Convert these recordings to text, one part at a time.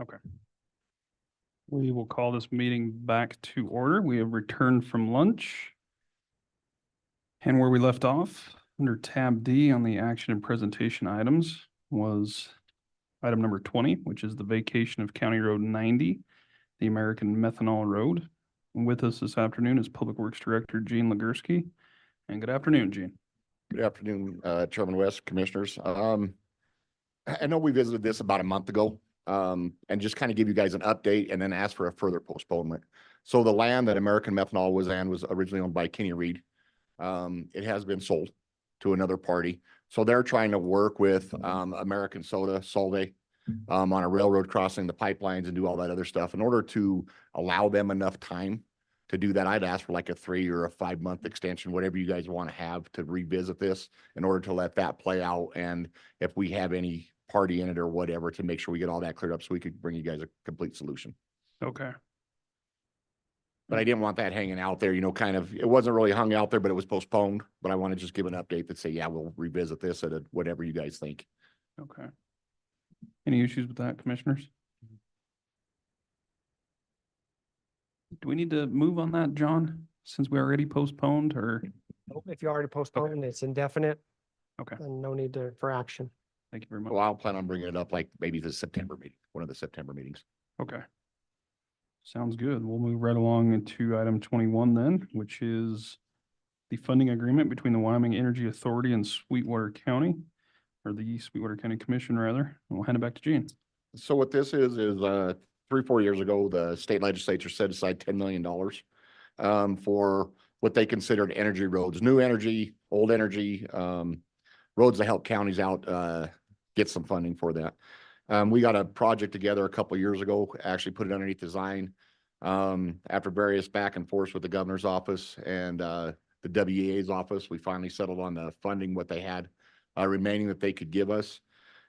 Okay. We will call this meeting back to order. We have returned from lunch. And where we left off, under tab D on the action and presentation items was item number 20, which is the vacation of County Road 90, the American Methanol Road. And with us this afternoon is Public Works Director Gene Legursky. And good afternoon, Gene. Good afternoon, Chairman West, Commissioners. I know we visited this about a month ago, and just kind of give you guys an update and then ask for a further postponement. So the land that American Methanol was originally owned by Kenny Reed. It has been sold to another party. So they're trying to work with American Soda, Solvay, on a railroad crossing, the pipelines, and do all that other stuff. In order to allow them enough time to do that, I'd ask for like a 3 or a 5 month extension, whatever you guys want to have to revisit this in order to let that play out. And if we have any party in it or whatever, to make sure we get all that cleared up so we could bring you guys a complete solution. Okay. But I didn't want that hanging out there, kind of, it wasn't really hung out there, but it was postponed. But I want to just give an update that say, yeah, we'll revisit this at whatever you guys think. Okay. Any issues with that, commissioners? Do we need to move on that, John, since we already postponed, or? If you already postponed, it's indefinite. Okay. And no need for action. Thank you very much. Well, I'll plan on bringing it up like maybe the September meeting, one of the September meetings. Okay. Sounds good. We'll move right along into item 21 then, which is the funding agreement between the Wyoming Energy Authority and Sweetwater County, or the Sweetwater County Commission rather. And we'll hand it back to Gene. So what this is 3-4 years ago, the state legislature set aside $10 million for what they considered energy roads, new energy, old energy, roads to help counties out, get some funding for that. We got a project together a couple of years ago, actually put it underneath design. After various back and forth with the governor's office and the WEA's office, we finally settled on the funding, what they had remaining that they could give us.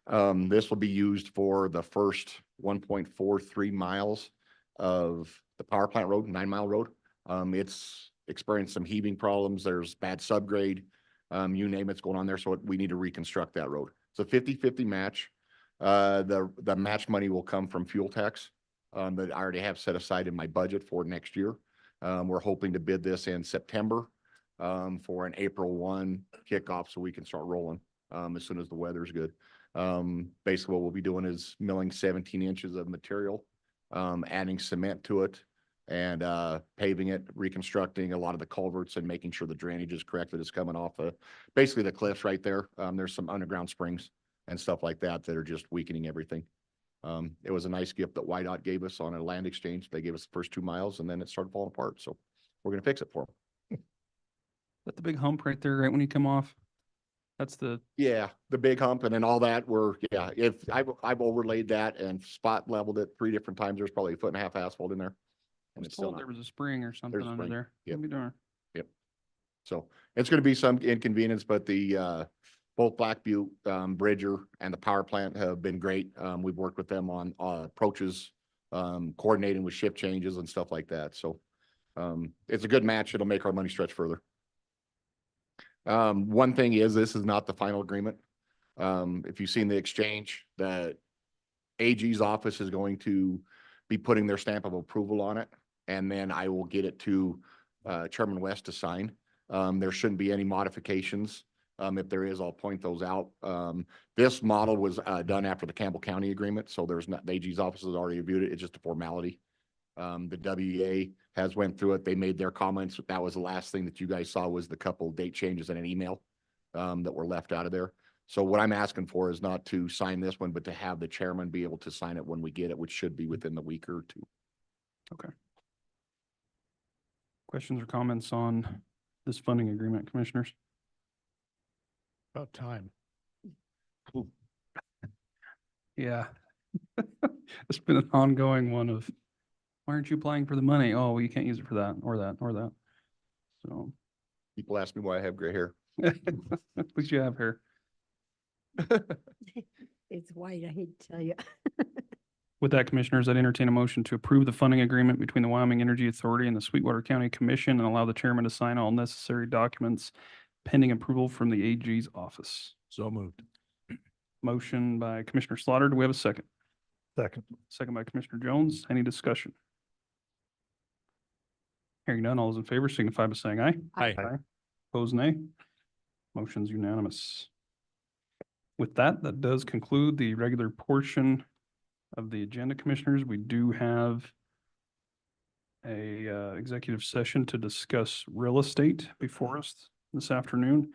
This will be used for the first 1.43 miles of the power plant road, 9 Mile Road. It's experienced some heaving problems. There's bad subgrade, you name it's going on there. So we need to reconstruct that road. It's a 50-50 match. The match money will come from fuel tax that I already have set aside in my budget for next year. We're hoping to bid this in September for an April 1 kickoff so we can start rolling as soon as the weather's good. Basically what we'll be doing is milling 17 inches of material, adding cement to it and paving it, reconstructing a lot of the culverts and making sure the drainage is correct, that it's coming off basically the cliffs right there. There's some underground springs and stuff like that are just weakening everything. It was a nice gift that YDOT gave us on a land exchange. They gave us the first 2 miles and then it started falling apart. So we're going to fix it for them. That the big hump right there, right when you come off? That's the big hump and then all that if I've overlaid that and spot leveled it 3 different times. There's probably 1.5 foot asphalt in there. I was told there was a spring or something under there. Yep. Be darn. Yep. So it's going to be some inconvenience, but the both Black Butte, Bridger and the power plant have been great. We've worked with them on approaches, coordinating with shift changes and stuff like that. So it's a good match. It'll make our money stretch further. One thing is this is not the final agreement. If you've seen the exchange, the AG's office is going to be putting their stamp of approval on it. And then I will get it to Chairman West to sign. There shouldn't be any modifications. If there is, I'll point those out. This model was done after the Campbell County agreement. So there's not, the AG's office has already reviewed it. It's just a formality. The WEA has went through it. They made their comments. That was the last thing that you guys saw was the couple date changes in an email that were left out of there. So what I'm asking for is not to sign this one, but to have the chairman be able to sign it when we get it, which should be within the week or 2. Okay. Questions or comments on this funding agreement, commissioners? About time. Yeah. It's been an ongoing one of, why aren't you applying for the money? Oh, well, you can't use it for that or that or that. So. People ask me why I have gray hair. At least you have hair. It's white, I hate to tell you. With that, commissioners, I'd entertain a motion to approve the funding agreement between the Wyoming Energy Authority and the Sweetwater County Commission and allow the chairman to sign all necessary documents pending approval from the AG's office. So moved. Motion by Commissioner Slaughter. Do we have a second? Second. Second by Commissioner Jones. Any discussion? Hearing none, all those in favor signify by saying aye. Aye. Opposed, nay. Motion's unanimous. With that, that does conclude the regular portion of the agenda, Commissioners. We do have a executive session to discuss real estate before us this afternoon.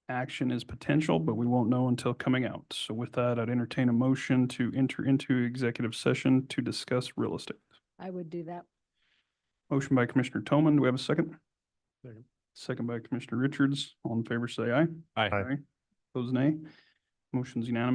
Action is potential, but we won't know until coming out. So with that, I'd entertain a motion to enter into executive session to discuss real estate. I would do that. Motion by Commissioner Toman. Do we have a second? Second. Second by Commissioner Richards. All in favor, say aye. Aye. Opposed, nay. Motion's unanimous.